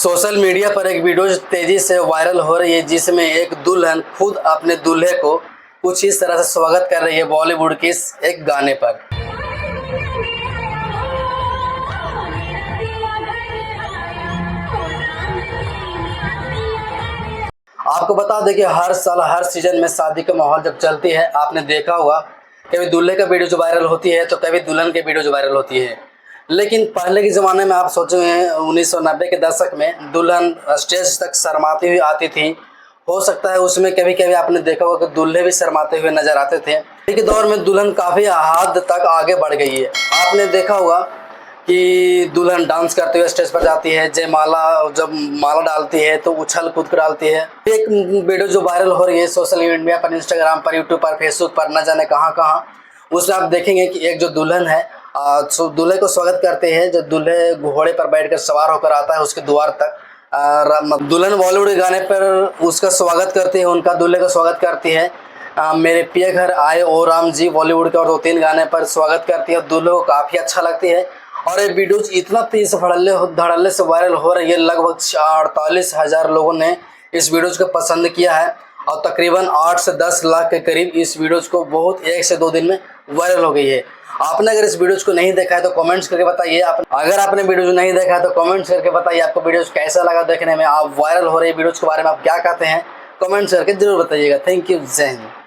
Social media पर एक video तेजी से वायरल हो रही है जिसमें एक दुल्हन खुद अपने दूल्हे को कुछ इस तरह से स्वागत कर रही है बॉलीवुड के इस एक गाने पर। आपको बता दें कि हर साल हर सीजन में शादी का माहौल जब चलती है आपने देखा होगा, कभी दूल्हे का वीडियो जो वायरल होती है तो कभी दुल्हन के वीडियो जो वायरल होती है। लेकिन पहले के ज़माने में आप सोचेंगे 1990 के दशक में दुल्हन स्टेज तक शर्माती हुई आती थी। हो सकता है उसमें कभी कभी आपने देखा होगा कि दूल्हे भी शर्माते हुए नजर आते थे। अभी के दौर में दुल्हन काफ़ी हद तक आगे बढ़ गई है। आपने देखा होगा कि दुल्हन डांस करते हुए स्टेज पर जाती है, जयमाला जब माला डालती है तो उछल कूद कर डालती है। एक वीडियो जो वायरल हो रही है सोशल मीडिया पर, इंस्टाग्राम पर, यूट्यूब पर, फेसबुक पर, न जाने कहाँ कहाँ, उसमें आप देखेंगे कि एक जो दुल्हन है दूल्हे को स्वागत करते हैं। जो दूल्हे घोड़े पर बैठकर सवार होकर आता है उसके द्वार तक, दुल्हन बॉलीवुड के गाने पर उसका स्वागत करती है, उनका दूल्हे का स्वागत करती है। मेरे पिया घर आए ओ राम जी बॉलीवुड के और 2-3 गाने पर स्वागत करती है। दूल्हे को काफ़ी अच्छा लगती है और ये वीडियोज इतना तेज धड़ल्ले से वायरल हो रही है। लगभग 48,000 लोगों ने इस वीडियोज को पसंद किया है और तकरीबन 8 से 10 लाख के करीब इस वीडियोज को बहुत 1 से 2 दिन में वायरल हो गई है। आपने अगर इस वीडियोज को नहीं देखा है तो कमेंट्स करके बताइए। अगर आपने वीडियोज नहीं देखा है तो कमेंट्स करके बताइए आपको वीडियोज कैसा लगा देखने में। आप वायरल हो रही वीडियोज के बारे में आप क्या कहते हैं, कमेंट्स करके जरूर बताइएगा। थैंक यू, जय हिंद।